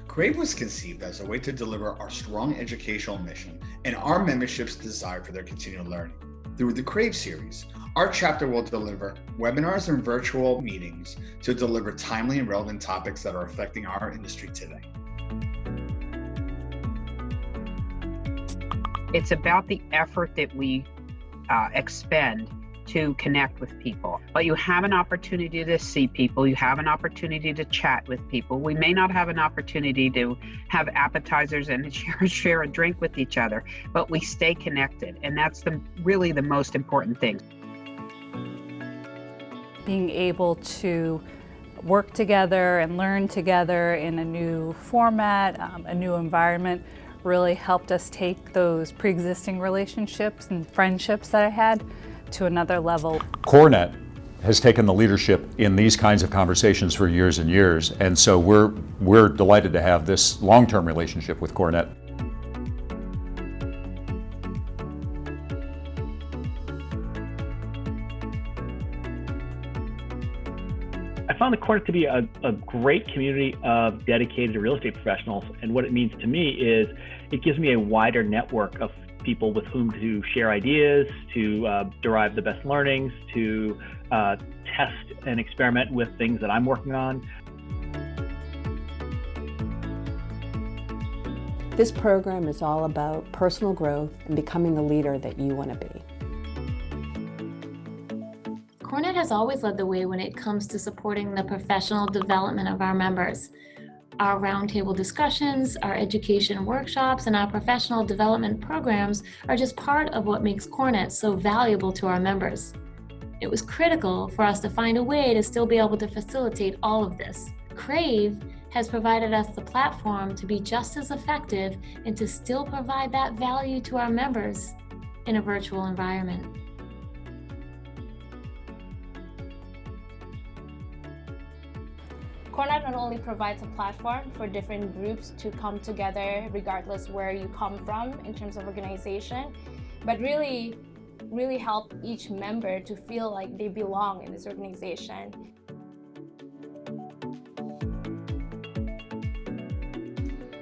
Crave was conceived as a way to deliver our strong educational mission and our membership's desire for their continued learning. Through the Crave series, our chapter will deliver webinars and virtual meetings to deliver timely and relevant topics that are affecting our industry today. It's about the effort that we expend to connect with people. But you have an opportunity to see people, you have an opportunity to chat with people. We may not have an opportunity to have appetizers and share a drink with each other, but we stay connected, and that's really the most important thing. Being able to work together and learn together in a new format, a new environment, really helped us take those pre-existing relationships and friendships that I had to another level. CoreNet has taken the leadership in these kinds of conversations for years and years, and so we're delighted to have this long-term relationship with CoreNet. I found the CoreNet to be a great community of dedicated real estate professionals, and what it means to me is it gives me a wider network of people with whom to share ideas, to derive the best learnings, to test and experiment with things that I'm working on. This program is all about personal growth and becoming the leader that you want to be. CoreNet has always led the way when it comes to supporting the professional development of our members. Our roundtable discussions, our education workshops, and our professional development programs are just part of what makes CoreNet so valuable to our members. It was critical for us to find a way to still be able to facilitate all of this. Crave has provided us the platform to be just as effective and to still provide that value to our members in a virtual environment. CoreNet not only provides a platform for different groups to come together regardless where you come from in terms of organization, but really help each member to feel like they belong in this organization.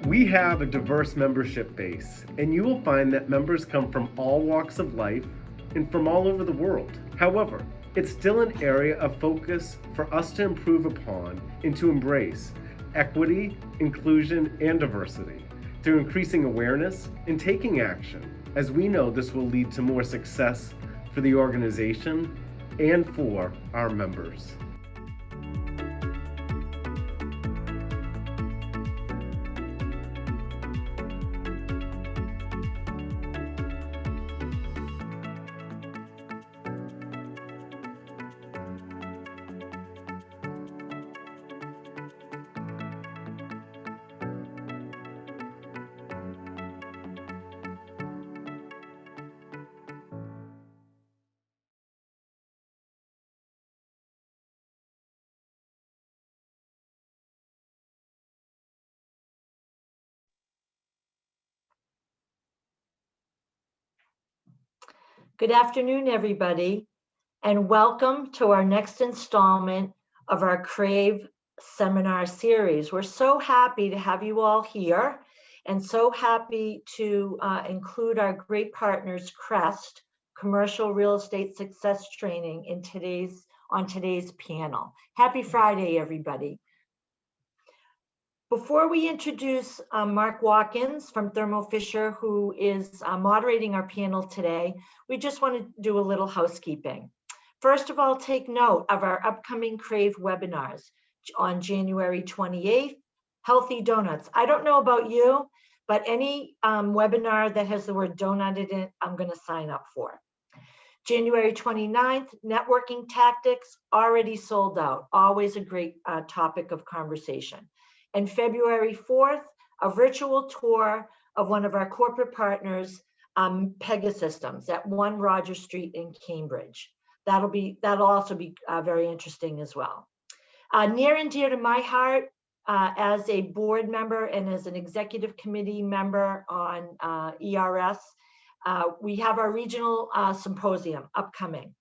We have a diverse membership base, and you will find that members come from all walks of life and from all over the world. However, it's still an area of focus for us to improve upon and to embrace equity, inclusion, and diversity through increasing awareness and taking action, as we know this will lead to more success for the organization and for our members. Good afternoon, everybody, and welcome to our next installment of our Crave seminar series. We're so happy to have you all here and so happy to include our great partners, Crest, Commercial Real Estate Success Training, on today's panel. Happy Friday, everybody. Before we introduce Mark Watkins from Thermo Fisher, who is moderating our panel today, we just want to do a little housekeeping. First of all, take note of our upcoming Crave webinars on January 28th, Healthy Donuts. I don't know about you, but any webinar that has the word donut in it, I'm going to sign up for. January 29th, Networking Tactics, already sold out. Always a great topic of conversation. And February 4th, a virtual tour of one of our corporate partners, Pegasystems at 1 Roger Street in Cambridge. That'll also be very interesting as well. Near and dear to my heart, as a board member and as an executive committee member on ERS, we have our regional symposium upcoming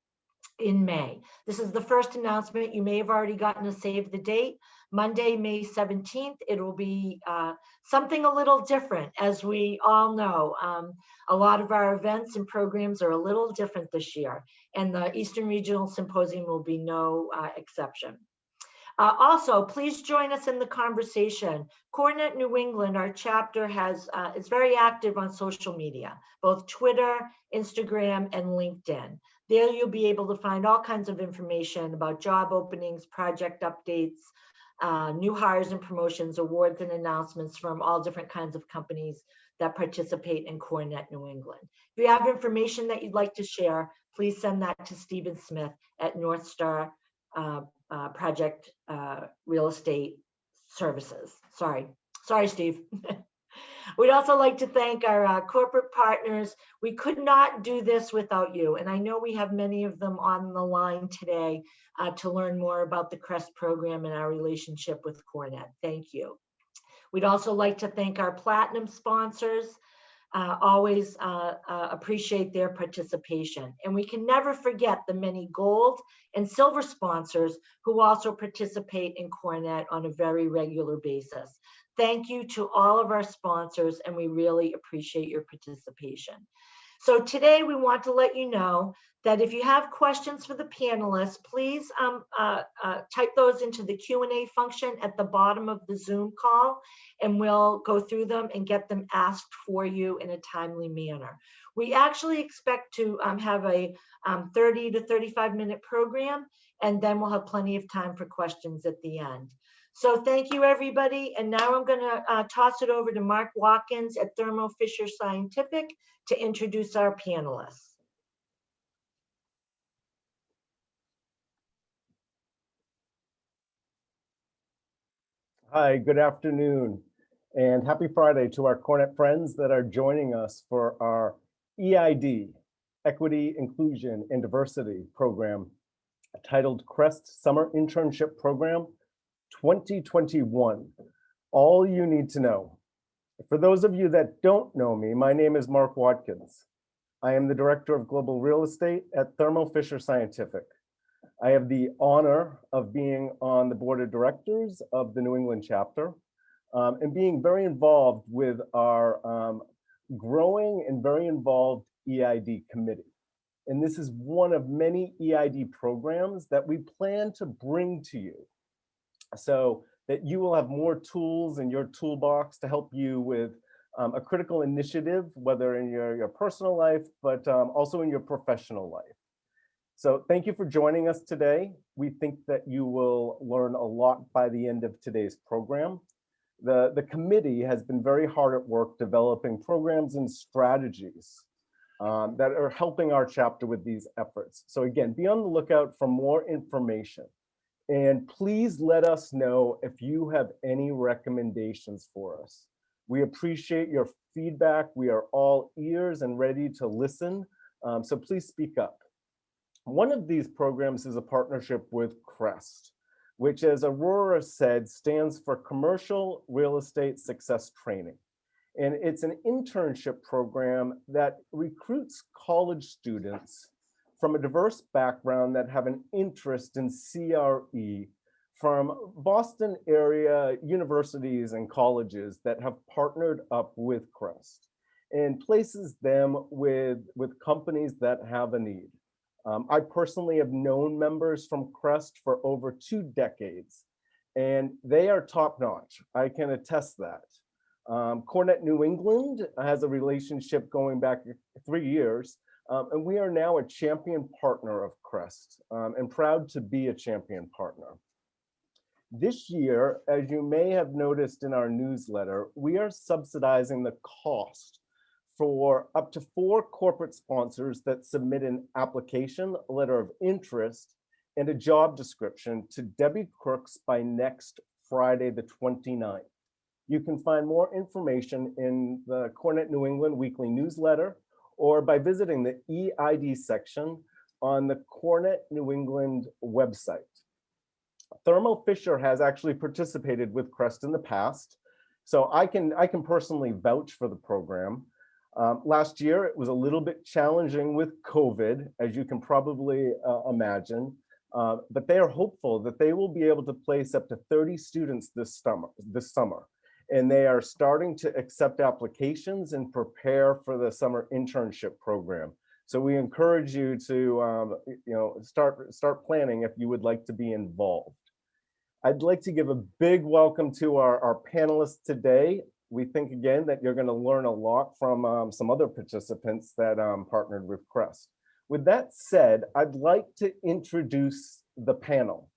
in May. This is the first announcement. You may have already gotten a save the date, Monday, May 17th. It will be something a little different, as we all know. A lot of our events and programs are a little different this year, and the Eastern Regional Symposium will be no exception. Also, please join us in the conversation. CoreNet New England, our chapter, is very active on social media, both Twitter, Instagram, and LinkedIn. There you'll be able to find all kinds of information about job openings, project updates, new hires and promotions, awards and announcements from all different kinds of companies that participate in CoreNet New England. If you have information that you'd like to share, please send that to Stephen Smith at North Star Project Real Estate Services. Sorry, Steve. We'd also like to thank our corporate partners. We could not do this without you, and I know we have many of them on the line today to learn more about the Crest program and our relationship with CoreNet. Thank you. We'd also like to thank our platinum sponsors. Always appreciate their participation. And we can never forget the many gold and silver sponsors who also participate in CoreNet on a very regular basis. Thank you to all of our sponsors, and we really appreciate your participation. So today we want to let you know that if you have questions for the panelists, please type those into the Q&A function at the bottom of the Zoom call, and we'll go through them and get them asked for you in a timely manner. We actually expect to have a 30 to 35-minute program, and then we'll have plenty of time for questions at the end. So thank you, everybody. And now I'm going to toss it over to Mark Watkins at Thermo Fisher Scientific to introduce our panelists. Hi, good afternoon, and happy Friday to our CoreNet friends that are joining us for our EID, Equity, Inclusion, and Diversity program, titled Crest Summer Internship Program 2021. All you need to know. For those of you that don't know me, my name is Mark Watkins. I am the Director of Global Real Estate at Thermo Fisher Scientific. I have the honor of being on the board of directors of the New England chapter and being very involved with our growing and very involved EID committee. And this is one of many EID programs that we plan to bring to you so that you will have more tools in your toolbox to help you with a critical initiative, whether in your personal life, but also in your professional life. So thank you for joining us today. We think that you will learn a lot by the end of today's program. The committee has been very hard at work developing programs and strategies that are helping our chapter with these efforts. So again, be on the lookout for more information. And please let us know if you have any recommendations for us. We appreciate your feedback. We are all ears and ready to listen. So please speak up. One of these programs is a partnership with Crest, which, as Aurora said, stands for Commercial Real Estate Success Training. And it's an internship program that recruits college students from a diverse background that have an interest in CRE from Boston area universities and colleges that have partnered up with Crest and places them with companies that have a need. I personally have known members from Crest for over 2 decades, and they are top-notch. I can attest that. CoreNet New England has a relationship going back 3 years, and we are now a champion partner of Crest, and proud to be a champion partner. This year, as you may have noticed in our newsletter, we are subsidizing the cost for up to 4 corporate sponsors that submit an application, a letter of interest, and a job description to Debbie Crooks by next Friday, the 29th. You can find more information in the CoreNet New England weekly newsletter or by visiting the EID section on the CoreNet New England website. Thermo Fisher has actually participated with Crest in the past, so I can personally vouch for the program. Last year, it was a little bit challenging with COVID, as you can probably imagine. but they are hopeful that they will be able to place up to 30 students this summer. And they are starting to accept applications and prepare for the summer internship program. So we encourage you to start planning if you would like to be involved. I'd like to give a big welcome to our panelists today. We think again that you're going to learn a lot from some other participants that partnered with Crest. With that said, I'd like to introduce the panel.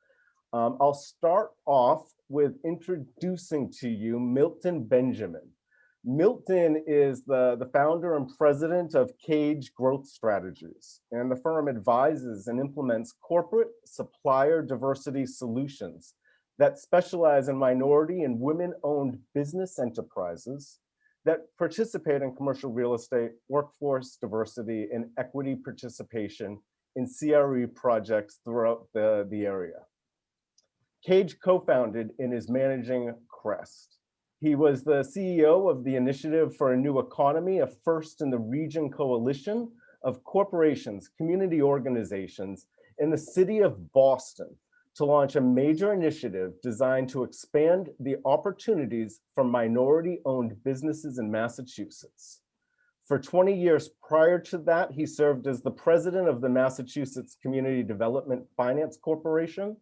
I'll start off with introducing to you Milton Benjamin. Milton is the founder and president of Cage Growth Strategies, and the firm advises and implements corporate supplier diversity solutions that specialize in minority and women-owned business enterprises that participate in commercial real estate, workforce diversity, and equity participation in CRE projects throughout the area. Cage co-founded and is managing Crest. He was the CEO of the Initiative for a New Economy, a first in the region coalition of corporations, community organizations in the city of Boston to launch a major initiative designed to expand the opportunities for minority-owned businesses in Massachusetts. For 20 years prior to that, he served as the president of the Massachusetts Community Development Finance Corporation.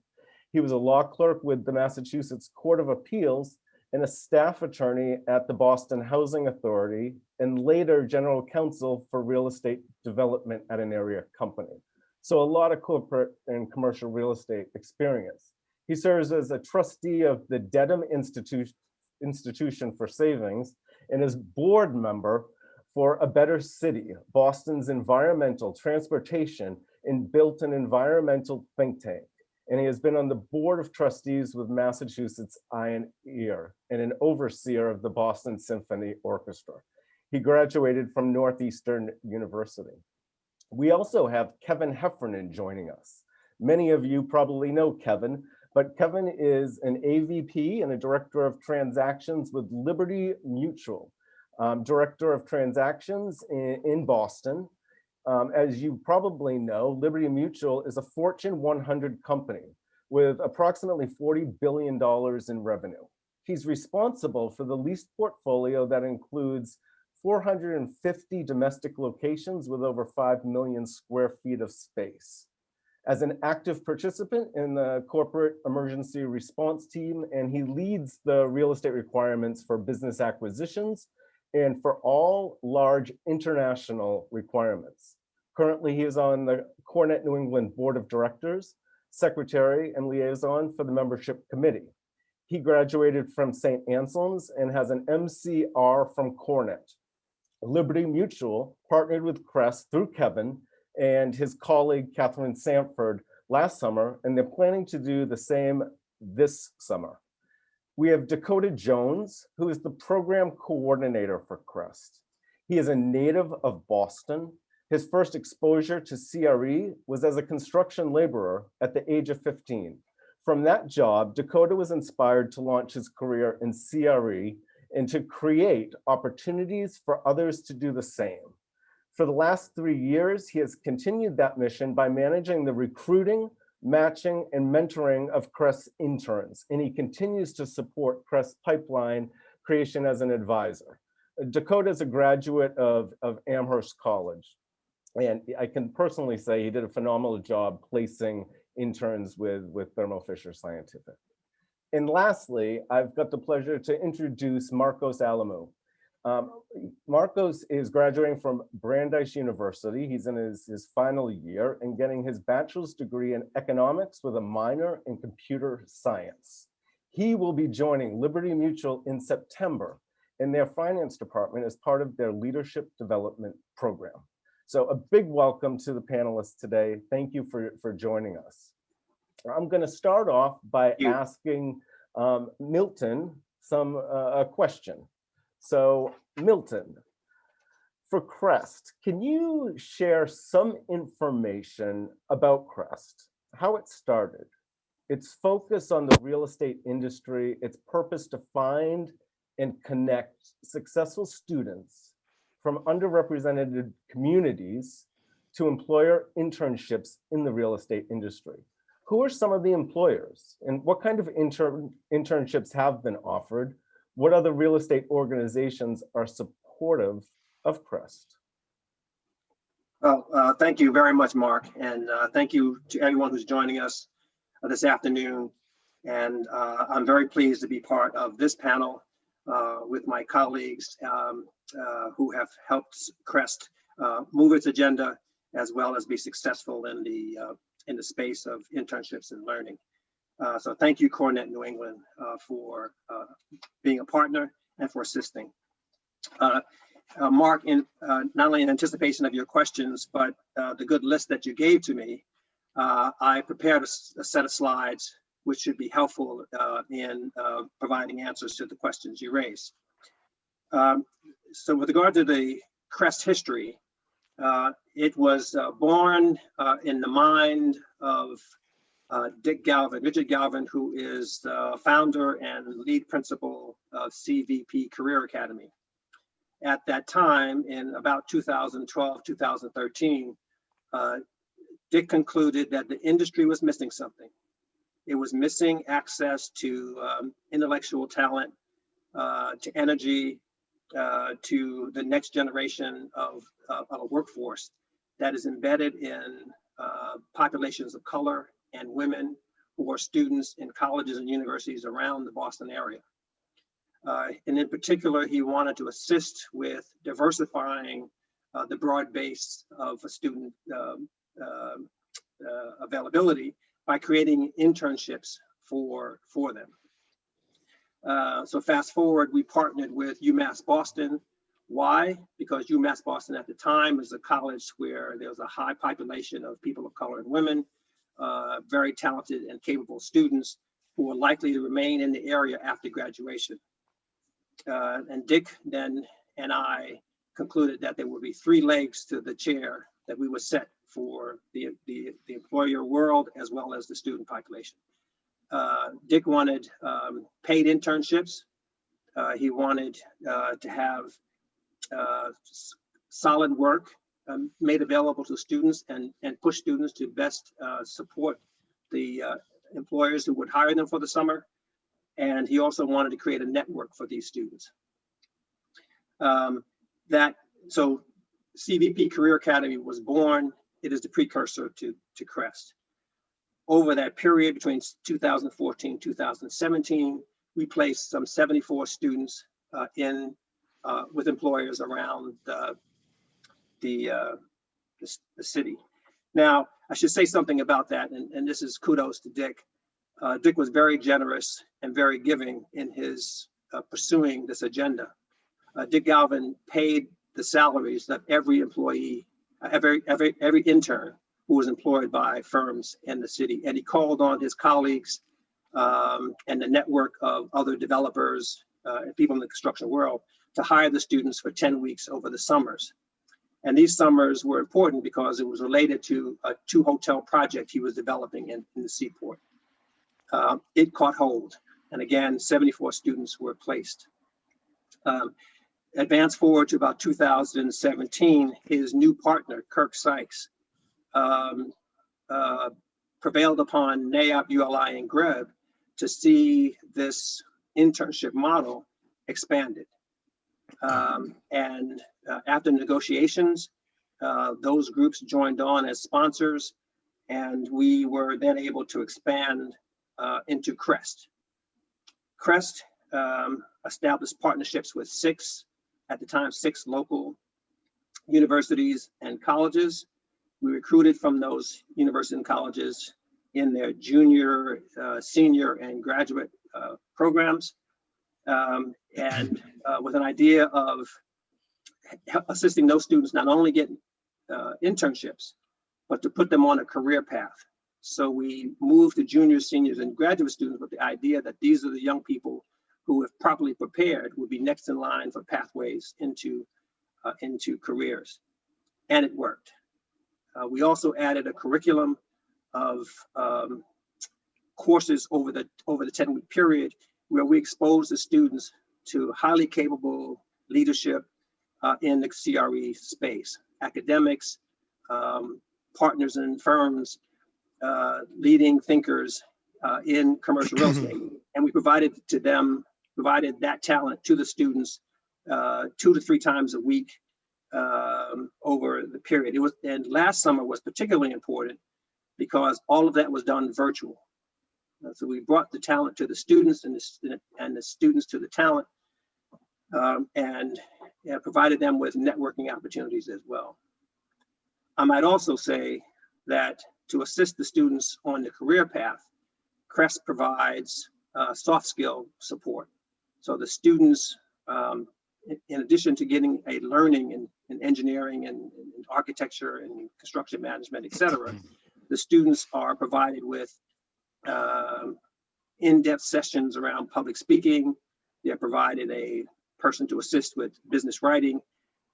He was a law clerk with the Massachusetts Court of Appeals and a staff attorney at the Boston Housing Authority, and later general counsel for real estate development at an area company. So a lot of corporate and commercial real estate experience. He serves as a trustee of the Dedham Institution for Savings and is board member for A Better City, Boston's environmental, transportation, and built an environmental think tank. And he has been on the board of trustees with Massachusetts Eye and Ear and an overseer of the Boston Symphony Orchestra. He graduated from Northeastern University. We also have Kevin Heffernan joining us. Many of you probably know Kevin, but Kevin is an AVP and a director of transactions with Liberty Mutual, director of transactions in Boston. As you probably know, Liberty Mutual is a Fortune 100 company with approximately $40 billion in revenue. He's responsible for the leased portfolio that includes 450 domestic locations with over 5 million square feet of space. As an active participant in the corporate emergency response team, and he leads the real estate requirements for business acquisitions and for all large international requirements. Currently, he is on the Cornet New England Board of Directors, secretary and liaison for the membership committee. He graduated from St. Anselm's and has an MCR from Cornet. Liberty Mutual partnered with Crest through Kevin and his colleague, Catherine Sanford, last summer, and they're planning to do the same this summer. We have Dakota Jones, who is the program coordinator for Crest. He is a native of Boston. His first exposure to CRE was as a construction laborer at the age of 15. From that job, Dakota was inspired to launch his career in CRE and to create opportunities for others to do the same. For the last 3 years, he has continued that mission by managing the recruiting, matching, and mentoring of Crest interns, and he continues to support Crest pipeline creation as an advisor. Dakota is a graduate of Amherst College, and I can personally say he did a phenomenal job placing interns with Thermo Fisher Scientific. And lastly, I've got the pleasure to introduce Marcos Alamou. Marcos is graduating from Brandeis University. He's in his final year and getting his bachelor's degree in economics with a minor in computer science. He will be joining Liberty Mutual in September in their finance department as part of their leadership development program. So a big welcome to the panelists today. Thank you for joining us. I'm going to start off by asking Milton a question. So Milton, for Crest, can you share some information about Crest, how it started, its focus on the real estate industry, its purpose to find and connect successful students from underrepresented communities to employer internships in the real estate industry? Who are some of the employers, and what kind of internships have been offered? What other real estate organizations are supportive of Crest? Well, thank you very much, Mark, and thank you to everyone who's joining us this afternoon. And I'm very pleased to be part of this panel with my colleagues who have helped Crest move its agenda, as well as be successful in the space of internships and learning. So thank you, Cornet New England, for being a partner and for assisting. Mark, not only in anticipation of your questions, but the good list that you gave to me, I prepared a set of slides which should be helpful in providing answers to the questions you raised. So with regard to the Crest history, it was born in the mind of Richard Galvin, who is the founder and lead principal of CVP Career Academy. At that time, in about 2012, 2013, Dick concluded that the industry was missing something. It was missing access to intellectual talent, to energy, to the next generation of a workforce that is embedded in populations of color and women who are students in colleges and universities around the Boston area. And in particular, he wanted to assist with diversifying the broad base of a student availability by creating internships for them. So fast forward, we partnered with UMass Boston. Why? Because UMass Boston at the time was a college where there was a high population of people of color and women, very talented and capable students who were likely to remain in the area after graduation. And Dick then and I concluded that there would be 3 legs to the chair that we would set for the employer world as well as the student population. Dick wanted paid internships. He wanted to have solid work made available to students and push students to best support the employers who would hire them for the summer. And he also wanted to create a network for these students. So CVP Career Academy was born. It is the precursor to Crest. Over that period between 2014, 2017, we placed some 74 students with employers around the city. Now, I should say something about that, and this is kudos to Dick. Dick was very generous and very giving in his pursuing this agenda. Dick Galvin paid the salaries of every employee, every intern who was employed by firms in the city. And he called on his colleagues and the network of other developers and people in the construction world to hire the students for 10 weeks over the summers. And these summers were important because it was related to a 2-hotel project he was developing in the Seaport. It caught hold. And again, 74 students were placed. Advance forward to about 2017, his new partner, Kirk Sykes, prevailed upon NAIOP, ULI, and GREB to see this internship model expanded. And after negotiations, those groups joined on as sponsors, and we were then able to expand into Crest. Crest established partnerships with 6 local universities and colleges. We recruited from those universities and colleges in their junior, senior, and graduate programs, and with an idea of assisting those students not only get internships, but to put them on a career path. So we moved to juniors, seniors, and graduate students with the idea that these are the young people who, if properly prepared, would be next in line for pathways into careers. And it worked. We also added a curriculum of courses over the 10-week period where we exposed the students to highly capable leadership in the CRE space, academics, partners in firms, leading thinkers in commercial real estate, and we provided that talent to the students 2 to 3 times a week over the period. And last summer was particularly important because all of that was done virtual. So we brought the talent to the students and the students to the talent, and provided them with networking opportunities as well. I might also say that to assist the students on the career path, Crest provides soft skill support. So the students, in addition to getting a learning in engineering and architecture and construction management, et cetera, the students are provided with in-depth sessions around public speaking. They're provided a person to assist with business writing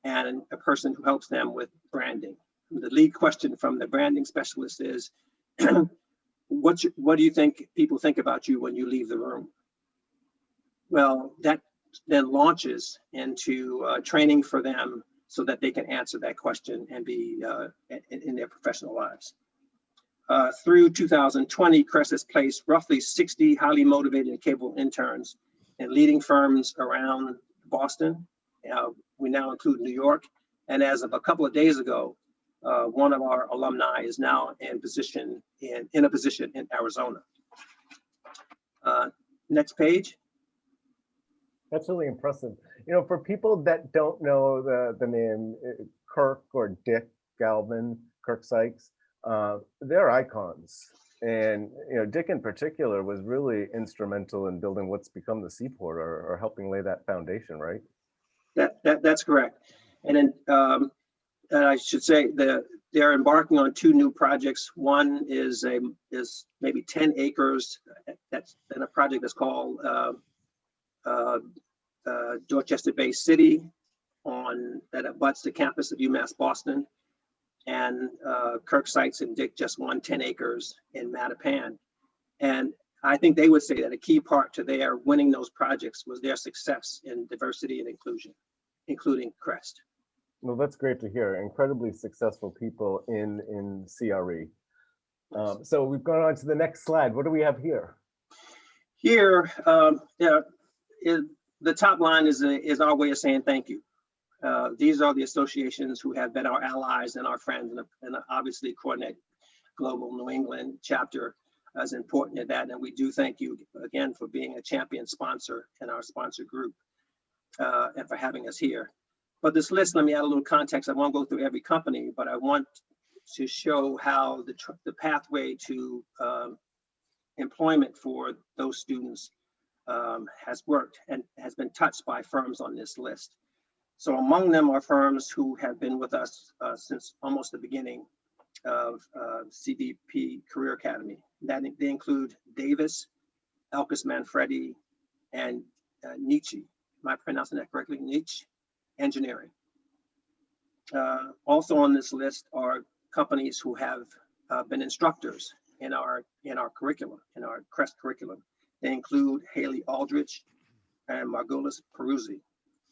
and a person who helps them with branding. The lead question from the branding specialist is, what do you think people think about you when you leave the room? Well, that then launches into training for them so that they can answer that question and be in their professional lives. Through 2020, Crest has placed roughly 60 highly motivated and capable interns in leading firms around Boston. We now include New York. And as of a couple of days ago, one of our alumni is now in a position in Arizona. Next page. That's really impressive. You know, for people that don't know the name Kirk or Dick Galvin, Kirk Sykes, they're icons. And you know, Dick in particular was really instrumental in building what's become the Seaport, or helping lay that foundation, right? That's correct. And then I should say that they're embarking on 2 new projects. One is maybe 10 acres. That's in a project that's called Dorchester Bay City, that abuts the campus of UMass Boston. And Kirk Sykes and Dick just won 10 acres in Mattapan. And I think they would say that a key part to their winning those projects was their success in diversity and inclusion, including Crest. Well, that's great to hear. Incredibly successful people in CRE. So we've gone on to the next slide. What do we have here? Here, the top line is our way of saying thank you. These are the associations who have been our allies and our friends, and obviously Coordinate Global New England chapter is important in that. And we do thank you again for being a champion sponsor in our sponsor group and for having us here. But this list, let me add a little context. I won't go through every company, but I want to show how the pathway to employment for those students has worked and has been touched by firms on this list. So among them are firms who have been with us since almost the beginning of CDP Career Academy. They include Davis, Elkis Manfredi, and Nietzsche. Am I pronouncing that correctly? Nietzsche Engineering. Also on this list are companies who have been instructors in our curriculum, in our Crest curriculum. They include Haley Aldrich and Margolis Peruzzi.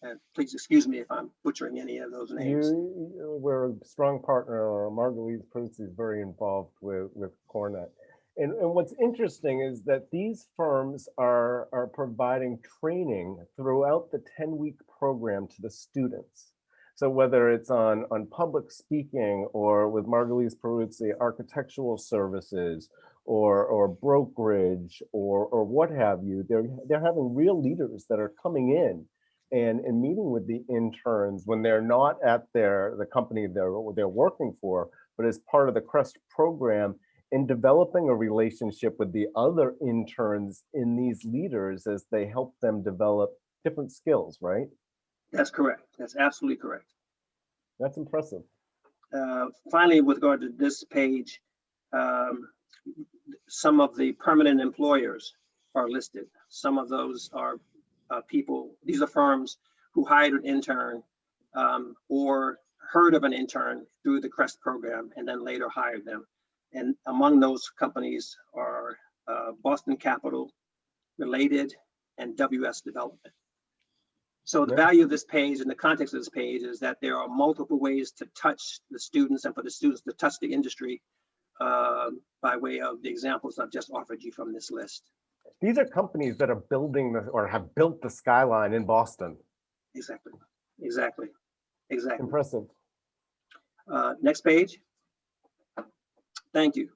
And please excuse me if I'm butchering any of those names. We're a strong partner. Marguerite Peruzzi is very involved with Cornet. And what's interesting is that these firms are providing training throughout the 10-week program to the students. So whether it's on public speaking, or with Marguerite Peruzzi, architectural services, or brokerage, or what have you, they're having real leaders that are coming in and meeting with the interns when they're not at the company they're working for, but as part of the Crest program, in developing a relationship with the other interns in these leaders as they help them develop different skills, right? That's correct. That's absolutely correct. That's impressive. Finally, with regard to this page, some of the permanent employers are listed. Some of those are people, these are firms who hired an intern or heard of an intern through the Crest program and then later hired them. And among those companies are Boston Capital, Related, and WS Development. So the value of this page and the context of this page is that there are multiple ways to touch the students and for the students to touch the industry by way of the examples I've just offered you from this list. These are companies that are building or have built the skyline in Boston. Exactly. Impressive. Next page. Thank you.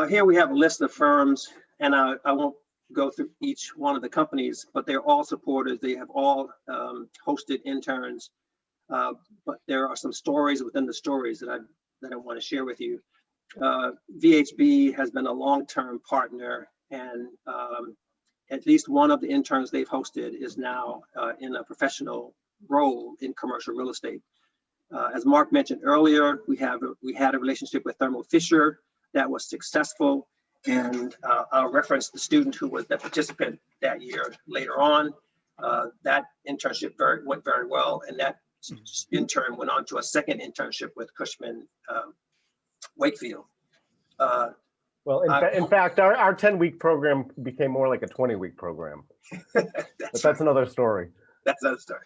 Here we have a list of firms, and I won't go through each one of the companies, but they're all supporters. They have all hosted interns, but there are some stories within the stories that I want to share with you. VHB has been a long-term partner, and at least one of the interns they've hosted is now in a professional role in commercial real estate. As Mark mentioned earlier, we had a relationship with Thermo Fisher that was successful, and I'll reference the student who was the participant that year later on. That internship went very well, and that intern went on to a second internship with Cushman Wakefield. Well, in fact, our 10-week program became more like a 20-week program. That's another story. That's another story.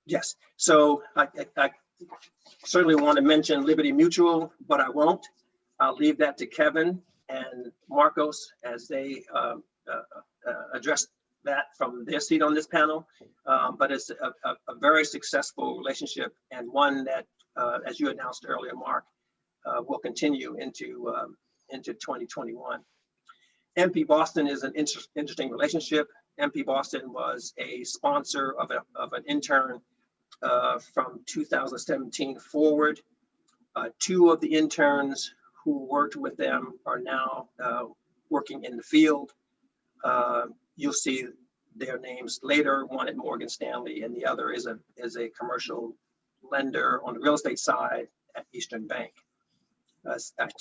Yes, so I certainly want to mention Liberty Mutual, but I won't. I'll leave that to Kevin and Marcos as they address that from their seat on this panel. But it's a very successful relationship, and one that, as you announced earlier, Mark, will continue into 2021. MP Boston is an interesting relationship. MP Boston was a sponsor of an intern from 2017 forward. Two of the interns who worked with them are now working in the field. You'll see their names later, one at Morgan Stanley and the other is a commercial lender on the real estate side at Eastern Bank.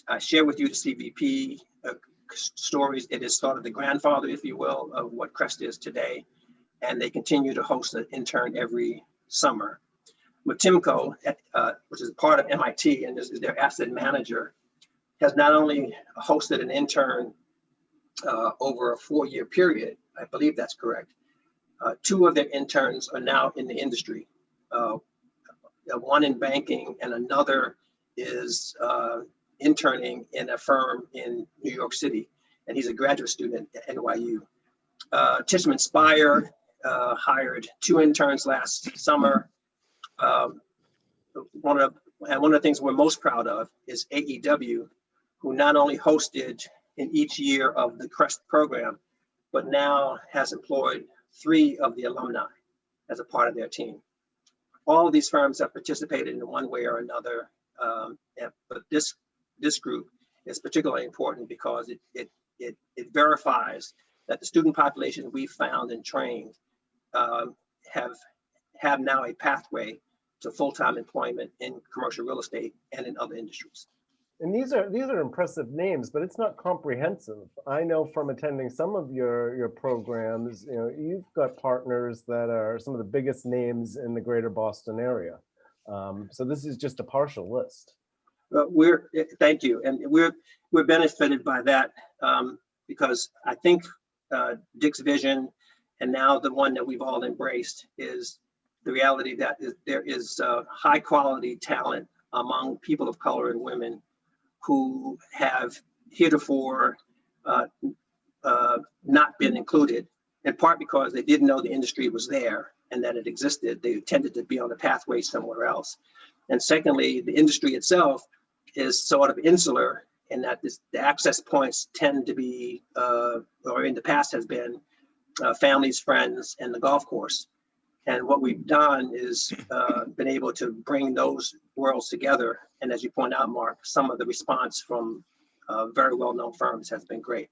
I share with you the CVP stories. It is sort of the grandfather, if you will, of what Crest is today. And they continue to host an intern every summer. Matimco, which is part of MIT and is their asset manager, has not only hosted an intern over a 4-year period, I believe that's correct. Two of their interns are now in the industry. One in banking and another is interning in a firm in New York City, and he's a graduate student at NYU. Tishman Speyer hired 2 interns last summer. One of the things we're most proud of is AEW, who not only hosted in each year of the Crest program, but now has employed 3 of the alumni as a part of their team. All of these firms have participated in one way or another, but this group is particularly important because it verifies that the student population we found and trained have now a pathway to full-time employment in commercial real estate and in other industries. And these are impressive names, but it's not comprehensive. I know from attending some of your programs, you've got partners that are some of the biggest names in the greater Boston area. So this is just a partial list. Thank you, and we're benefited by that because I think Dick's vision, and now the one that we've all embraced, is the reality that there is high quality talent among people of color and women who have heretofore not been included, in part because they didn't know the industry was there and that it existed. They tended to be on a pathway somewhere else. And secondly, the industry itself is sort of insular in that the access points tend to be, or in the past has been, families, friends, and the golf course. And what we've done is been able to bring those worlds together. And as you point out, Mark, some of the response from very well-known firms has been great.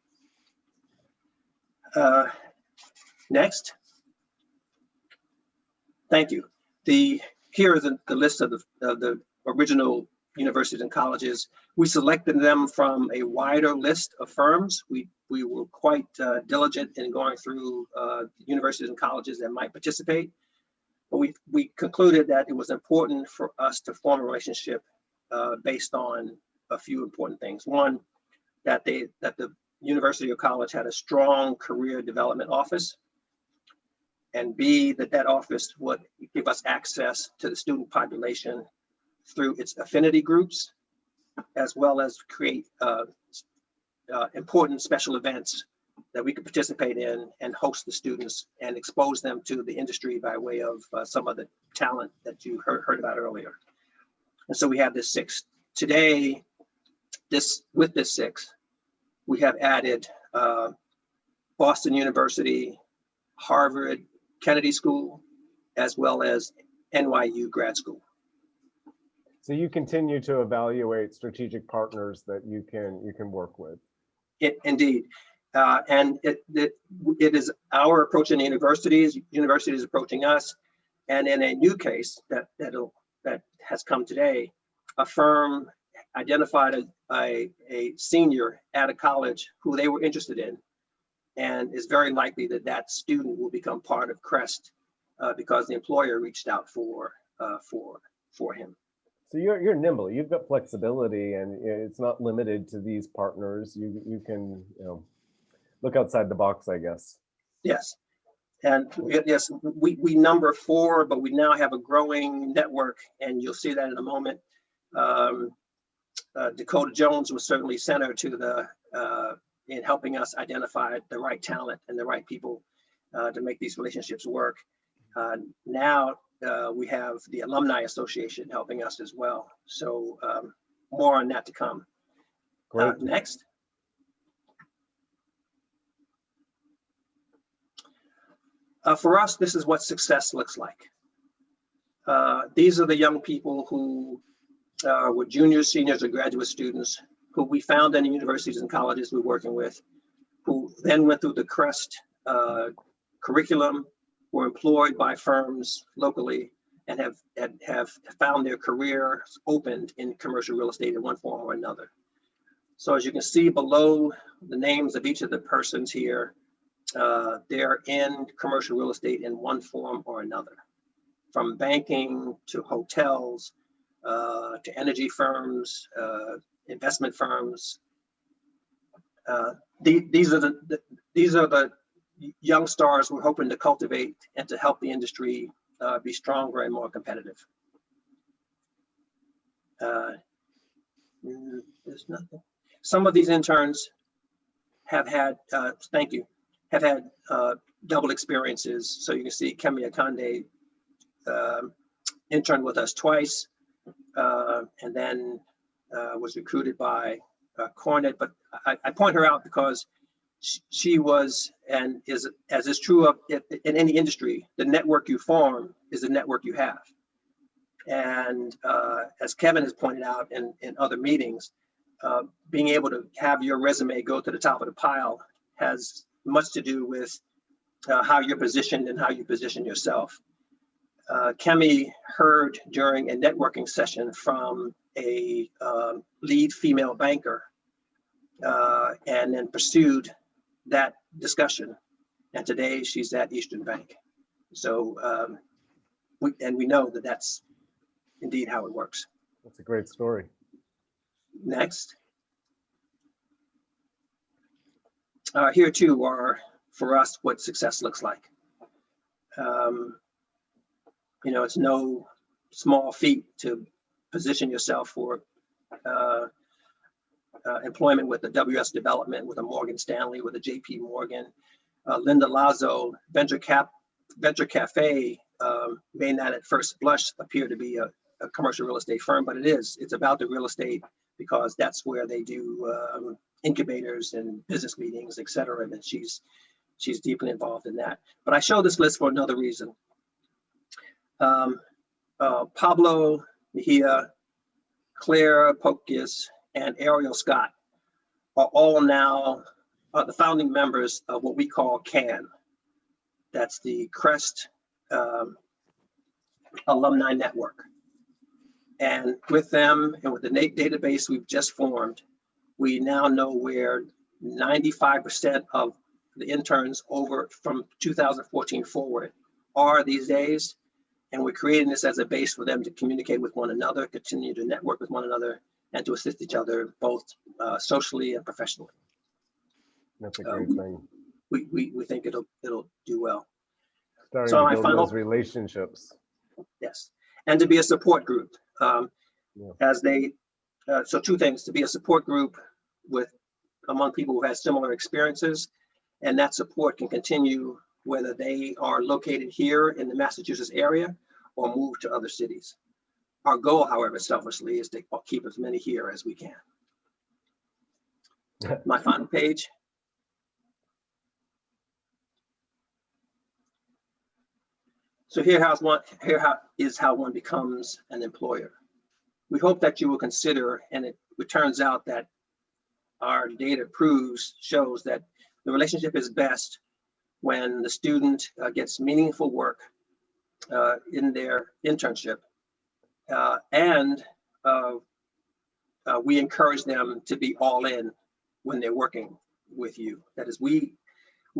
Next. Thank you. Here is the list of the original universities and colleges. We selected them from a wider list of firms. We were quite diligent in going through universities and colleges that might participate. But we concluded that it was important for us to form a relationship based on a few important things. One, that the university or college had a strong career development office. And B, that office would give us access to the student population through its affinity groups, as well as create important special events that we could participate in and host the students and expose them to the industry by way of some of the talent that you heard about earlier. And so we have this 6. Today, with this 6, we have added Boston University, Harvard, Kennedy School, as well as NYU grad school. So you continue to evaluate strategic partners that you can work with. Indeed. And it is our approach in the universities approaching us. And in a new case that has come today, a firm identified a senior at a college who they were interested in, and it's very likely that student will become part of Crest because the employer reached out for him. So you're nimble. You've got flexibility, and it's not limited to these partners. You can look outside the box, I guess. Yes, and yes, we number 4, but we now have a growing network, and you'll see that in a moment. Dakota Jones was certainly center to the in helping us identify the right talent and the right people to make these relationships work. Now we have the Alumni Association helping us as well. So more on that to come. Great. Next. For us, this is what success looks like. These are the young people who were juniors, seniors, or graduate students who we found in the universities and colleges we're working with, who then went through the Crest curriculum, were employed by firms locally, and have found their careers opened in commercial real estate in one form or another. So as you can see below the names of each of the persons here, they're in commercial real estate in one form or another, from banking to hotels, to energy firms, investment firms. These are the young stars we're hoping to cultivate and to help the industry be stronger and more competitive. There's nothing. Some of these interns have had, have had double experiences. So you can see Kemi Akande interned with us twice, and then was recruited by Cornet. But I point her out because she was, and is, as is true of in any industry, the network you form is the network you have. And as Kevin has pointed out in other meetings, being able to have your resume go to the top of the pile has much to do with how you're positioned and how you position yourself. Kemi heard during a networking session from a lead female banker and then pursued that discussion. And today she's at Eastern Bank. So we know that that's indeed how it works. That's a great story. Next. Here too are, for us, what success looks like. It's no small feat to position yourself for employment with a WS Development, with a Morgan Stanley, with a JP Morgan. Linda Lazo, Venture Cafe may not at first blush appear to be a commercial real estate firm, but it is. It's about the real estate because that's where they do incubators and business meetings, et cetera. And she's deeply involved in that. But I show this list for another reason. Pablo Mejia, Claire Pokius, and Ariel Scott are all now the founding members of what we call CAN. That's the Crest Alumni Network. And with them and with the database we've just formed, we now know where 95% of the interns over from 2014 forward are these days. And we're creating this as a base for them to communicate with one another, continue to network with one another, and to assist each other both socially and professionally. That's a great thing. We think it'll do well. Starting to build those relationships. Yes, and to be a support group. as they, so two things: to be a support group among people who have similar experiences, and that support can continue whether they are located here in the Massachusetts area or move to other cities. Our goal, however, selfishly, is to keep as many here as we can. My final page. So here is how one becomes an employer. We hope that you will consider, and it turns out that our data shows that the relationship is best when the student gets meaningful work in their internship, and we encourage them to be all in when they're working with you. That is, we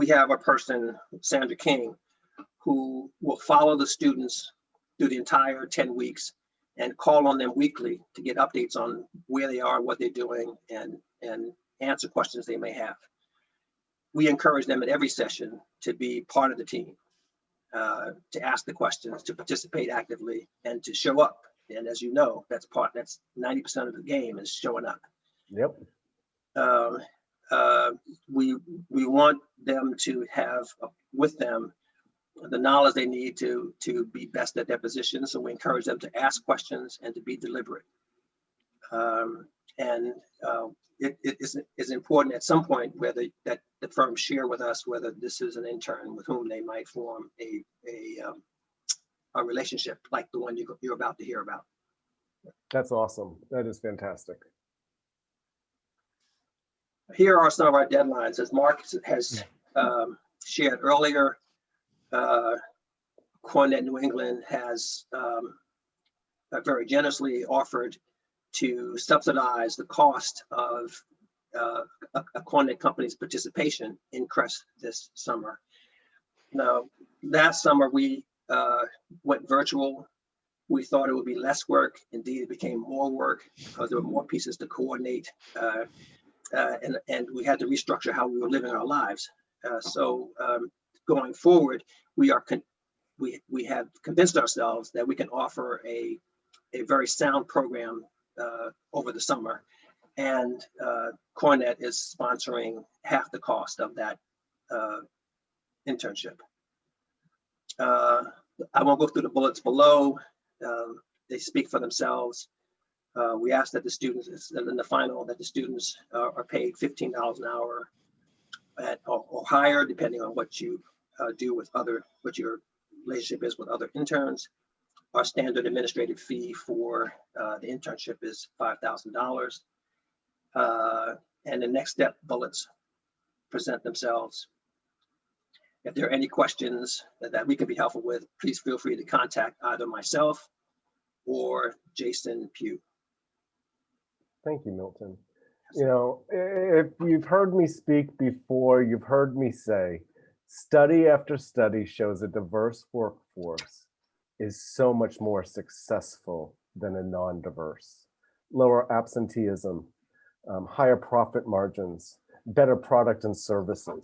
have a person, Sandra King, who will follow the students through the entire 10 weeks and call on them weekly to get updates on where they are, what they're doing, and answer questions they may have. We encourage them at every session to be part of the team, to ask the questions, to participate actively, and to show up. And as you know, that's 90% of the game is showing up. Yep. We want them to have with them the knowledge they need to be best at their position. So we encourage them to ask questions and to be deliberate. It is important at some point that the firm share with us whether this is an intern with whom they might form a relationship like the one you're about to hear about. That's awesome. That is fantastic. Here are some of our deadlines. As Mark has shared earlier, CoreNet New England has very generously offered to subsidize the cost of a CoreNet company's participation in Crest this summer. Now, last summer we went virtual. We thought it would be less work. Indeed, it became more work because there were more pieces to coordinate, and we had to restructure how we were living our lives. So going forward, we have convinced ourselves that we can offer a very sound program over the summer, and CoreNet is sponsoring half the cost of that internship. I won't go through the bullets below. They speak for themselves. We ask that the students, in the final, that the students are paid $15 an hour or higher, depending on what you do with what your relationship is with other interns. Our standard administrative fee for the internship is $5,000. And the next step bullets present themselves. If there are any questions that we can be helpful with, please feel free to contact either myself or Jason Pugh. Thank you, Milton. You know, if you've heard me speak before, you've heard me say, study after study shows a diverse workforce is so much more successful than a non-diverse. Lower absenteeism, higher profit margins, better product and services.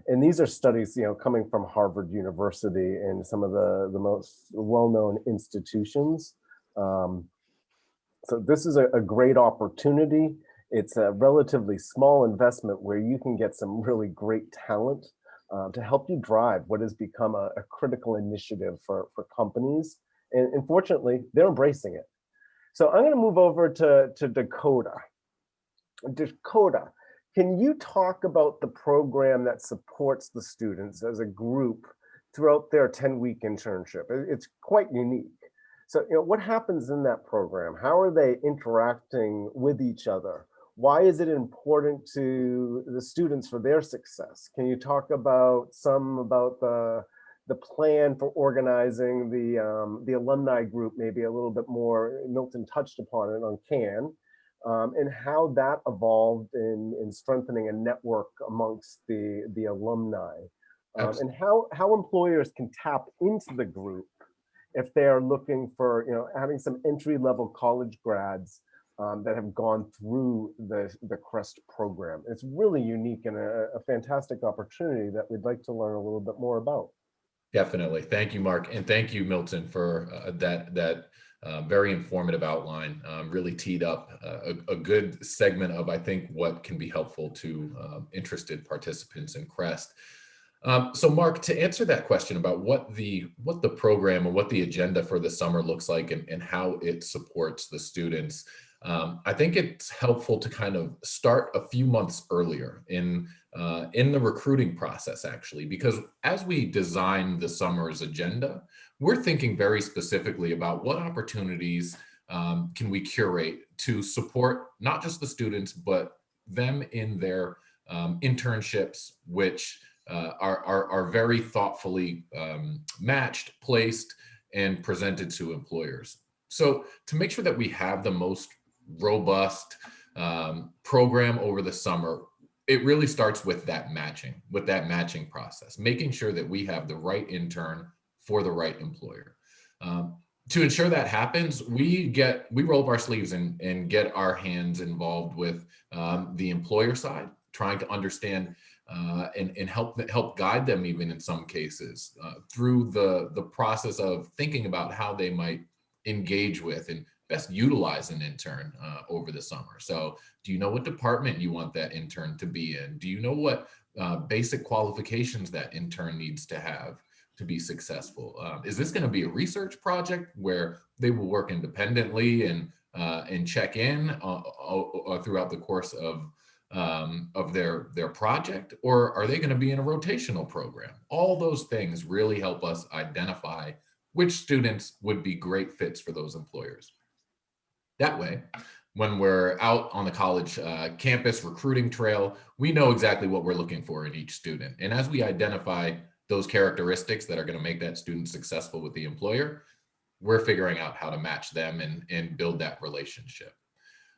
And these are studies, you know, coming from Harvard University and some of the most well-known institutions. So this is a great opportunity. It's a relatively small investment where you can get some really great talent to help you drive what has become a critical initiative for companies. And fortunately, they're embracing it. So I'm going to move over to Dakota. Dakota, can you talk about the program that supports the students as a group throughout their 10-week internship? It's quite unique. So, you know, what happens in that program? How are they interacting with each other? Why is it important to the students for their success? Can you talk about the plan for organizing the alumni group, maybe a little bit more? Milton touched upon it on CAN, and how that evolved in strengthening a network amongst the alumni, and how employers can tap into the group if they are looking for, you know, having some entry-level college grads that have gone through the Crest program. It's really unique and a fantastic opportunity that we'd like to learn a little bit more about. Definitely. Thank you, Mark. And thank you, Milton, for that very informative outline, really teed up a good segment of, I think, what can be helpful to interested participants in Crest. So Mark, to answer that question about what the program or what the agenda for the summer looks like and how it supports the students, I think it's helpful to kind of start a few months earlier in the recruiting process, actually, because as we design the summer's agenda, we're thinking very specifically about what opportunities can we curate to support not just the students, but them in their internships, which are very thoughtfully matched, placed, and presented to employers. So to make sure that we have the most robust program over the summer, it really starts with that matching process, making sure that we have the right intern for the right employer. To ensure that happens, we roll up our sleeves and get our hands involved with the employer side, trying to understand and help guide them, even in some cases, through the process of thinking about how they might engage with and best utilize an intern over the summer. So do you know what department you want that intern to be in? Do you know what basic qualifications that intern needs to have to be successful? Is this going to be a research project where they will work independently and check in throughout the course of their project, or are they going to be in a rotational program? All those things really help us identify which students would be great fits for those employers. That way, when we're out on the college campus recruiting trail, we know exactly what we're looking for in each student. And as we identify those characteristics that are going to make that student successful with the employer, we're figuring out how to match them and build that relationship.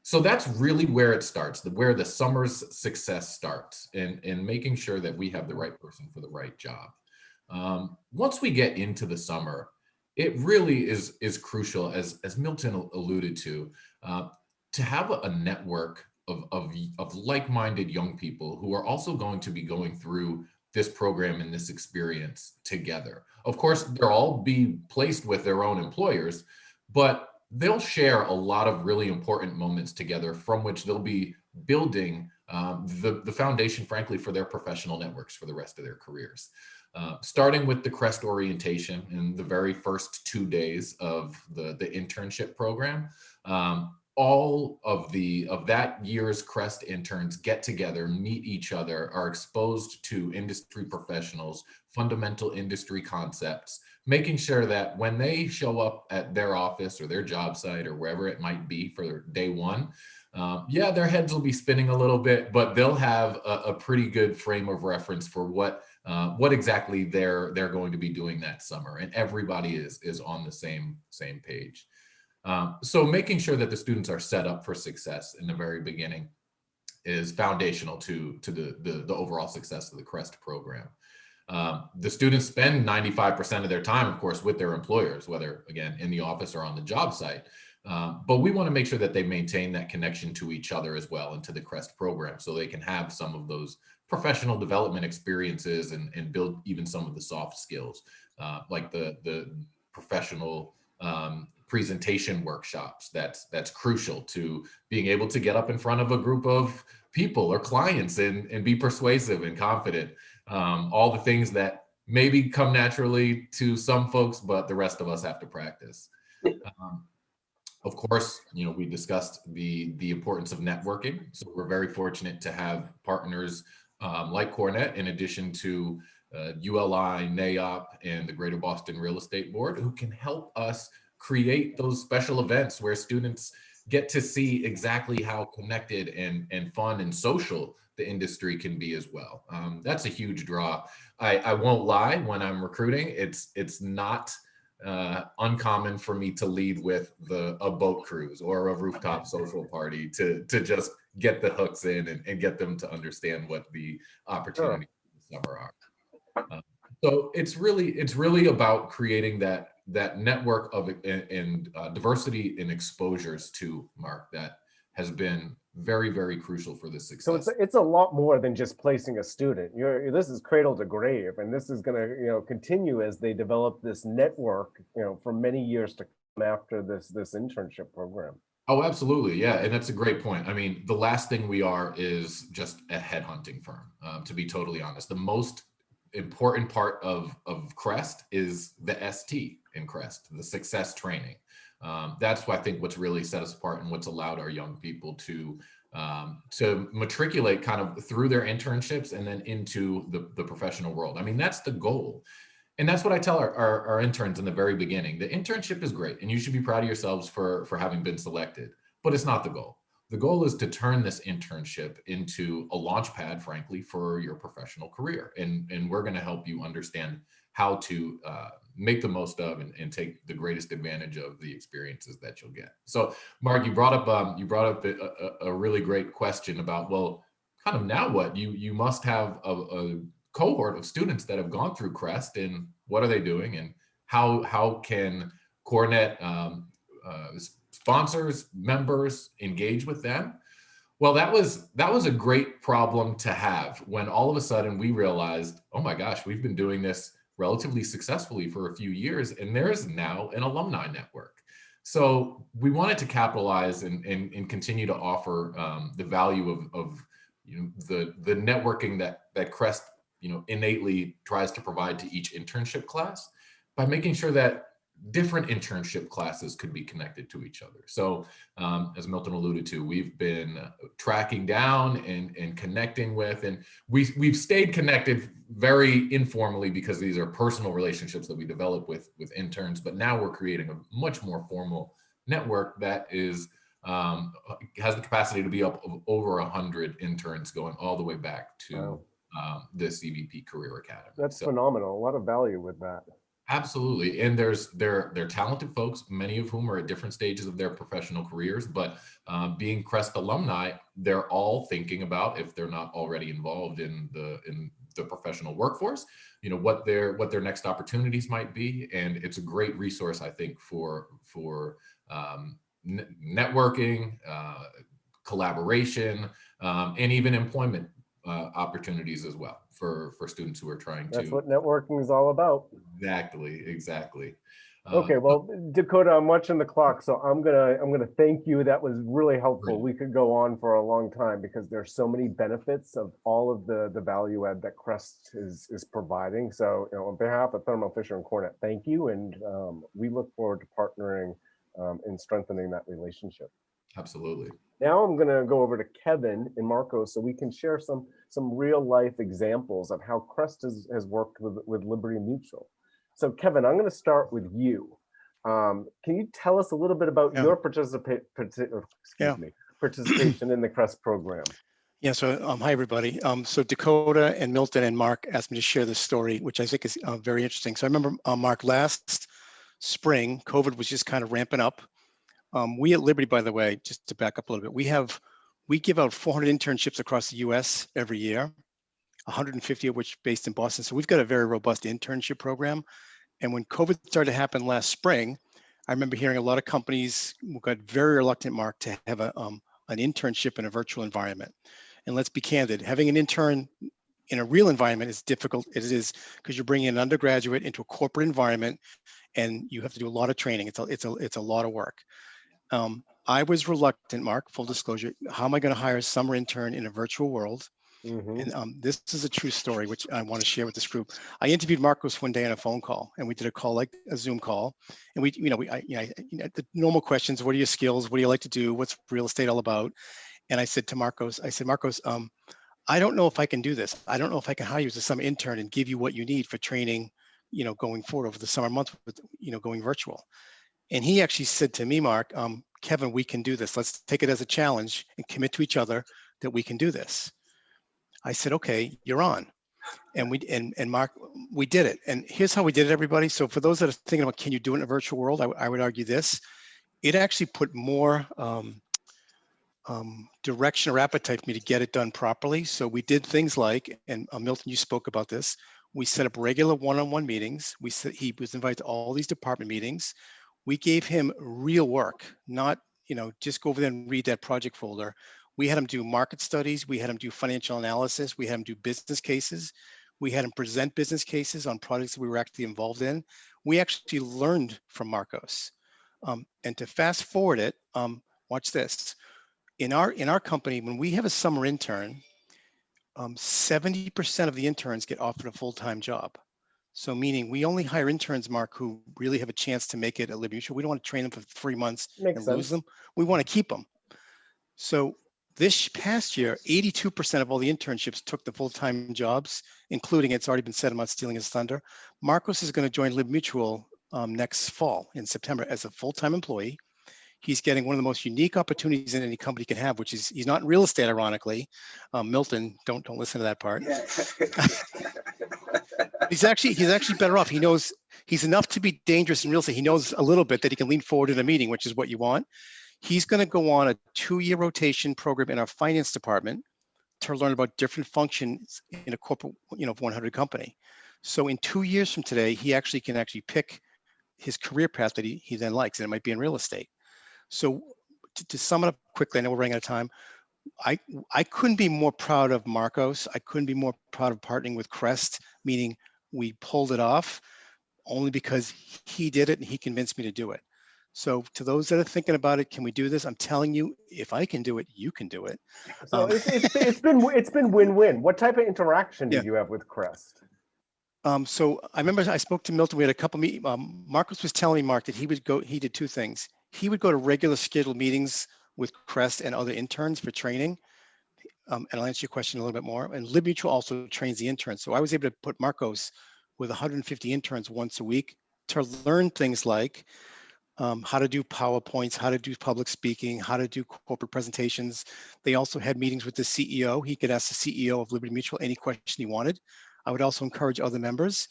So that's really where it starts, where the summer's success starts, in making sure that we have the right person for the right job. Once we get into the summer, it really is crucial, as Milton alluded to have a network of like-minded young people who are also going to be going through this program and this experience together. Of course, they'll all be placed with their own employers, but they'll share a lot of really important moments together from which they'll be building the foundation, frankly, for their professional networks for the rest of their careers. Starting with the Crest orientation in the very first 2 days of the internship program, all of that year's Crest interns get together, meet each other, are exposed to industry professionals, fundamental industry concepts, making sure that when they show up at their office or their job site or wherever it might be for day one, their heads will be spinning a little bit, but they'll have a pretty good frame of reference for what exactly they're going to be doing that summer, and everybody is on the same page. So making sure that the students are set up for success in the very beginning is foundational to the overall success of the Crest program. The students spend 95% of their time, of course, with their employers, whether, again, in the office or on the job site. But we want to make sure that they maintain that connection to each other as well and to the Crest program, so they can have some of those professional development experiences and build even some of the soft skills, like the professional presentation workshops. That's crucial to being able to get up in front of a group of people or clients and be persuasive and confident. All the things that maybe come naturally to some folks, but the rest of us have to practice. Of course, we discussed the importance of networking. So we're very fortunate to have partners like Cornet, in addition to ULI, NAIOP, and the Greater Boston Real Estate Board, who can help us create those special events where students get to see exactly how connected and fun and social the industry can be as well. That's a huge draw. I won't lie, when I'm recruiting, it's not uncommon for me to lead with a boat cruise or a rooftop social party to just get the hooks in and get them to understand what the opportunities of the summer are. So it's really about creating that network of and diversity in exposures to, Mark, that has been very, very crucial for this success. So it's a lot more than just placing a student. This is cradle to grave, and this is going to continue as they develop this network for many years to after this internship program. Oh, absolutely. Yeah. And that's a great point. I mean, the last thing we are is just a headhunting firm, to be totally honest. The most important part of Crest is the ST in Crest, the success training. That's I think what's really set us apart and what's allowed our young people to matriculate kind of through their internships and then into the professional world. I mean, that's the goal. And that's what I tell our interns in the very beginning. The internship is great and you should be proud of yourselves for having been selected, but it's not the goal. The goal is to turn this internship into a launch pad, frankly, for your professional career. And we're going to help you understand how to make the most of and take the greatest advantage of the experiences that you'll get. So, Mark, you brought up a really great question about, well, kind of now what? You must have a cohort of students that have gone through Crest, and what are they doing, and how can CoreNet sponsors, members engage with them? Well, that was a great problem to have when all of a sudden we realized, oh my gosh, we've been doing this relatively successfully for a few years, and there's now an alumni network. So we wanted to capitalize and continue to offer the value of the networking that Crest innately tries to provide to each internship class by making sure that different internship classes could be connected to each other. So as Milton alluded to, we've been tracking down and connecting with, and we've stayed connected very informally because these are personal relationships that we develop with interns, but now we're creating a much more formal network that is has the capacity to be up of over 100 interns going all the way back to the CVP Career Academy. That's phenomenal. A lot of value with that. Absolutely. And they're talented folks, many of whom are at different stages of their professional careers, but being Crest alumni, they're all thinking about, if they're not already involved in the professional workforce, what their next opportunities might be. And it's a great resource, I think, for networking, collaboration, and even employment opportunities as well for students who are trying to. That's what networking is all about. Exactly. Okay, well, Dakota, I'm watching the clock, so I'm gonna thank you. That was really helpful. We could go on for a long time because there's so many benefits of all of the value add that Crest is providing. So, on behalf of Thermo Fisher and CoreNet, thank you, and we look forward to partnering and strengthening that relationship. Absolutely. Now I'm going to go over to Kevin and Marco so we can share some real life examples of how Crest has worked with Liberty Mutual. So Kevin, I'm going to start with you. Can you tell us a little bit about your participation in the Crest program? Yeah, so hi everybody. So Dakota and Milton and Mark asked me to share this story, which I think is very interesting. So I remember, Mark, last spring, COVID was just kind of ramping up. We at Liberty, by the way, just to back up a little bit, we give out 400 internships across the US every year, 150 of which based in Boston. So we've got a very robust internship program. And when COVID started to happen last spring, I remember hearing a lot of companies got very reluctant, Mark, to have an internship in a virtual environment. And let's be candid, having an intern in a real environment is difficult. It is because you're bringing an undergraduate into a corporate environment and you have to do a lot of training. It's a lot of work. I was reluctant, Mark, full disclosure. How am I going to hire a summer intern in a virtual world? And this is a true story, which I want to share with this group. I interviewed Marcos one day on a phone call, and we did a call like a Zoom call. And the normal questions: what are your skills? What do you like to do? What's real estate all about? And I said to Marcos, I don't know if I can do this. I don't know if I can hire you as a summer intern and give you what you need for training, going forward over the summer months, with, going virtual. And he actually said to me, Mark, Kevin, we can do this. Let's take it as a challenge and commit to each other that we can do this. I said, okay, you're on. And Mark, we did it. And here's how we did it, everybody. So for those that are thinking about, can you do it in a virtual world? I would argue this. It actually put more direction or appetite for me to get it done properly. So we did things like, and Milton, you spoke about this. We set up regular one-on-one meetings. He was invited to all these department meetings. We gave him real work, not, just go over there and read that project folder. We had him do market studies. We had him do financial analysis. We had him do business cases. We had him present business cases on projects that we were actually involved in. We actually learned from Marcos. And to fast forward it, watch this. In our company, when we have a summer intern, 70% of the interns get offered a full-time job. So meaning we only hire interns, Mark, who really have a chance to make it at Liberty Mutual. We don't want to train them for 3 months and lose them. We want to keep them. So this past year, 82% of all the internships took the full-time jobs, including, it's already been said, I'm not stealing his thunder, Marcos is going to join Liberty Mutual next fall in September as a full-time employee. He's getting one of the most unique opportunities that any company can have, which is he's not in real estate, ironically. Milton, don't listen to that part. He's actually better off. He knows he's enough to be dangerous in real estate. He knows a little bit that he can lean forward in a meeting, which is what you want. He's going to go on a 2-year rotation program in our finance department to learn about different functions in a corporate, 100 company. So in 2 years from today, he can pick his career path that he then likes, and it might be in real estate. So to sum it up quickly, I know we're running out of time. I couldn't be more proud of Marcos. I couldn't be more proud of partnering with Crest, meaning we pulled it off only because he did it and he convinced me to do it. So to those that are thinking about it, can we do this? I'm telling you, if I can do it, you can do it. So it's been win-win. What type of interaction did you have with Crest? So I remember I spoke to Milton. We had a couple meetings. Marcos was telling me, Mark, that he did 2 things. He would go to regular scheduled meetings with Crest and other interns for training. And I'll answer your question a little bit more. And Lib Mutual also trains the interns. So I was able to put Marcos with 150 interns once a week to learn things like how to do PowerPoints, how to do public speaking, how to do corporate presentations. They also had meetings with the CEO. He could ask the CEO of Liberty Mutual any question he wanted. I would also encourage other members.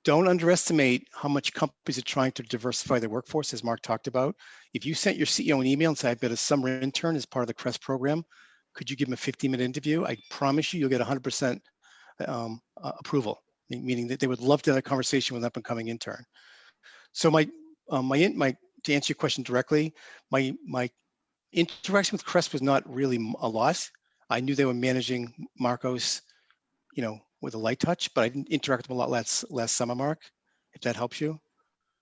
Don't underestimate how much companies are trying to diversify their workforce, as Mark talked about. If you sent your CEO an email and said, I've got a summer intern as part of the Crest program, could you give him a 15-minute interview? I promise you'll get 100% approval, meaning that they would love to have a conversation with an up-and-coming intern. So to answer your question directly, my interaction with Crest was not really a lot. I knew they were managing Marcos, with a light touch, but I didn't interact with them a lot last summer, Mark, if that helps you.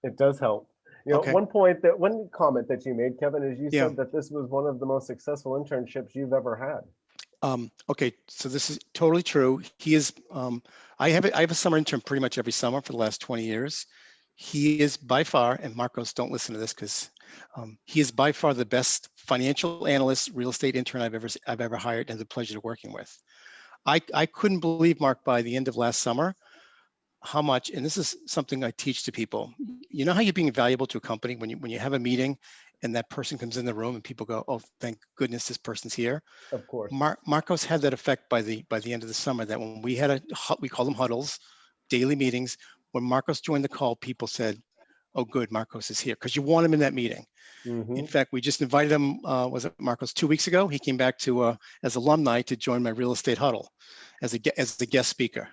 It does help. Okay. One comment that you made, Kevin, is you said that this was one of the most successful internships you've ever had. Okay, so this is totally true. He is, I have a summer intern pretty much every summer for the last 20 years. He is by far, and Marcos, don't listen to this because he is by far the best financial analyst, real estate intern I've ever hired, and the pleasure of working with. I couldn't believe, Mark, by the end of last summer, how much, and this is something I teach to people. You know how you're being valuable to a company when you have a meeting and that person comes in the room and people go, oh, thank goodness this person's here. Of course. Marcos had that effect by the end of the summer, that when we had we call them huddles, daily meetings, when Marcos joined the call, people said, oh, good, Marcos is here, because you want him in that meeting. Mm-hmm. In fact, we just invited him, was it Marcos 2 weeks ago? He came back to as alumni to join my real estate huddle as the guest speaker.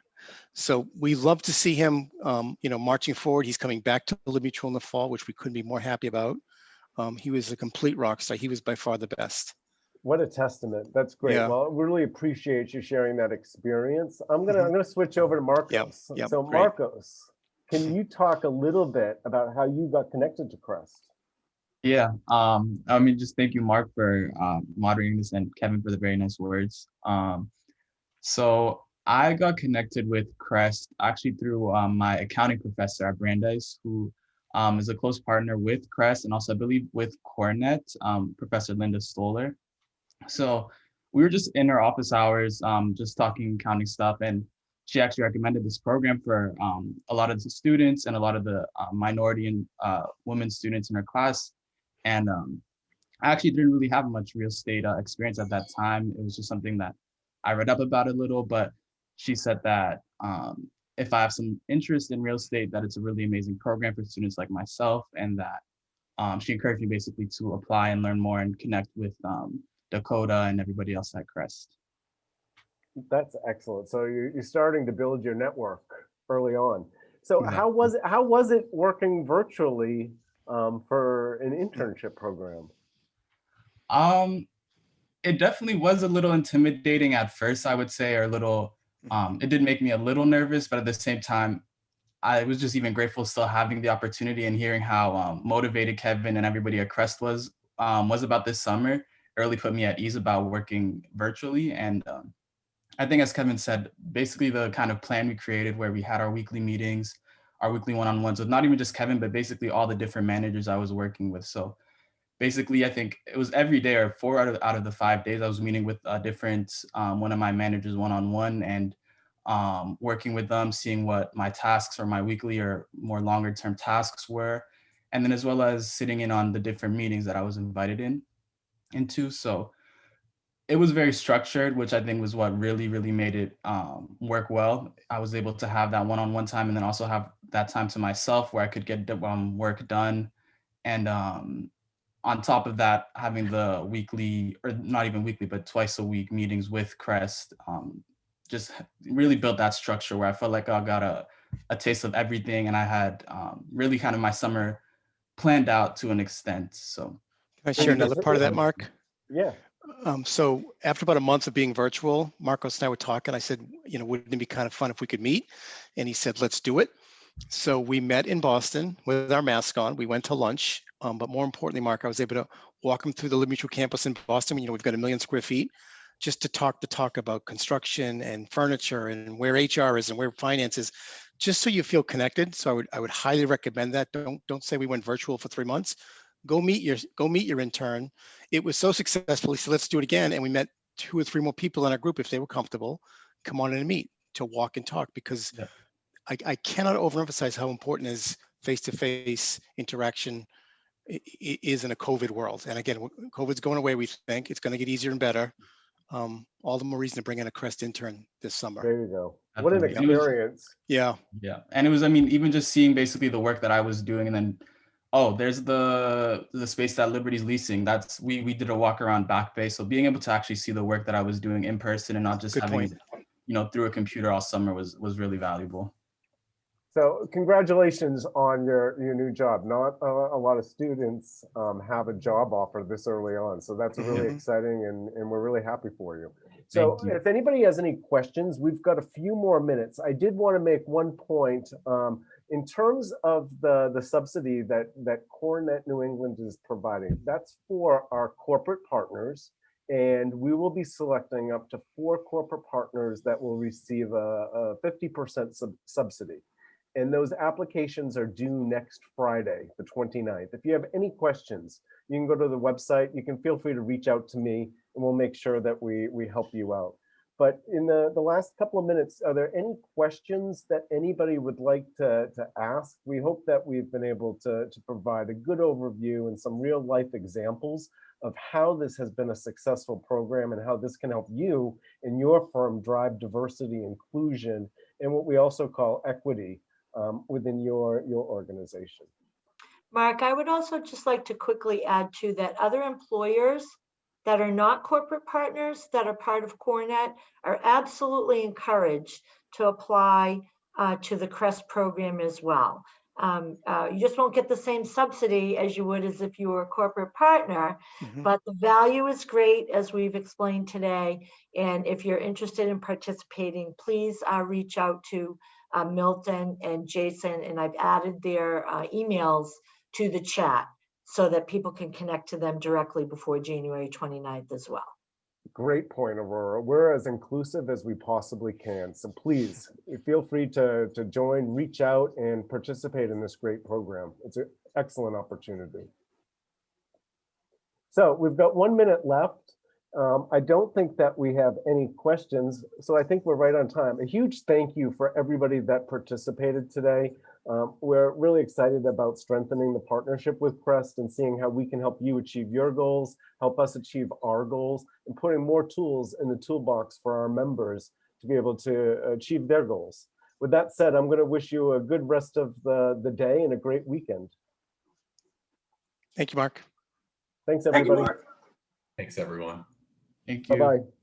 So we love to see him, marching forward. He's coming back to Liberty Mutual in the fall, which we couldn't be more happy about. He was a complete rock star. He was by far the best. What a testament. That's great. Yeah. Well, we really appreciate you sharing that experience. I'm gonna switch over to Marcos. Yep, so great. Marcos, can you talk a little bit about how you got connected to Crest? Yeah, just thank you, Mark, for moderating this, and Kevin for the very nice words. So I got connected with Crest actually through my accounting professor at Brandeis, who is a close partner with Crest and also, I believe, with Cornet, Professor Linda Stoller. So we were just in our office hours, just talking accounting stuff, and she actually recommended this program for a lot of the students and a lot of the minority and women students in her class. And I actually didn't really have much real estate experience at that time. It was just something that I read up about a little, but she said that if I have some interest in real estate, that it's a really amazing program for students like myself, and that she encouraged me basically to apply and learn more and connect with Dakota and everybody else at Crest. That's excellent. So you're starting to build your network early on. So how was it working virtually for an internship program? It definitely was a little intimidating at first, I would say, or a little, it did make me a little nervous, but at the same time, I was just even grateful still having the opportunity and hearing how motivated Kevin and everybody at Crest was about this summer. It really put me at ease about working virtually. And I think, as Kevin said, basically the kind of plan we created where we had our weekly meetings, our weekly one-on-ones with not even just Kevin, but basically all the different managers I was working with. So basically, I think it was every day or 4 out of the 5 days I was meeting with a different one of my managers one-on-one and working with them, seeing what my tasks or my weekly or more longer term tasks were. And then as well as sitting in on the different meetings that I was invited into. So it was very structured, which I think was what really, really made it work well. I was able to have that one-on-one time and then also have that time to myself where I could get work done. And on top of that, having the weekly, or not even weekly, but twice a week meetings with Crest, just really built that structure where I felt like I got a taste of everything. And I had really kind of my summer planned out to an extent. So can I share another part of that, Mark? Yeah. So after about a month of being virtual, Marcos and I were talking. I said, wouldn't it be kind of fun if we could meet? And he said, let's do it. So we met in Boston with our mask on. We went to lunch. But more importantly, Mark, I was able to walk him through the Liberty Mutual campus in Boston. We've got 1 million square feet, just to talk about construction and furniture and where HR is and where finance is, just so you feel connected. So I would highly recommend that. Don't say we went virtual for 3 months. Go meet your intern. It was so successful. He said, let's do it again. And we met 2 or 3 more people in our group if they were comfortable. Come on in and meet to walk and talk, because I cannot overemphasize how important is face-to-face interaction is in a COVID world. And again, COVID's going away. We think it's going to get easier and better. All the more reason to bring in a Crest intern this summer. There you go. What an experience. Yeah. And it was, even just seeing basically the work that I was doing, and then, there's the space that Liberty's leasing. That's, we did a walk around Back Bay. So being able to actually see the work that I was doing in person and not just having it, through a computer all summer was really valuable. So congratulations on your new job. Not a lot of students have a job offer this early on. So that's really exciting, and we're really happy for you. So if anybody has any questions, we've got a few more minutes. I did want to make one point. In terms of the subsidy that CoreNet New England is providing, that's for our corporate partners. And we will be selecting up to 4 corporate partners that will receive a 50% subsidy. And those applications are due next Friday, the 29th. If you have any questions, you can go to the website. You can feel free to reach out to me, and we'll make sure that we help you out. But in the last couple of minutes, are there any questions that anybody would like to ask? We hope that we've been able to provide a good overview and some real life examples of how this has been a successful program and how this can help you and your firm drive diversity, inclusion, and what we also call equity within your organization. Mark, I would also just like to quickly add to that other employers that are not corporate partners that are part of CoreNet are absolutely encouraged to apply to the Crest program as well. You just won't get the same subsidy as you would as if you were a corporate partner, but the value is great, as we've explained today. And if you're interested in participating, please reach out to Milton and Jason, and I've added their emails to the chat so that people can connect to them directly before January 29th as well. Great point, Aurora. We're as inclusive as we possibly can. So please feel free to join, reach out, and participate in this great program. It's an excellent opportunity. So we've got 1 minute left. I don't think that we have any questions, so I think we're right on time. A huge thank you for everybody that participated today. We're really excited about strengthening the partnership with Crest and seeing how we can help you achieve your goals, help us achieve our goals, and putting more tools in the toolbox for our members to be able to achieve their goals. With that said, I'm going to wish you a good rest of the day and a great weekend. Thank you, Mark. Thanks, everybody. Thanks, everyone. Thank you. Bye-bye.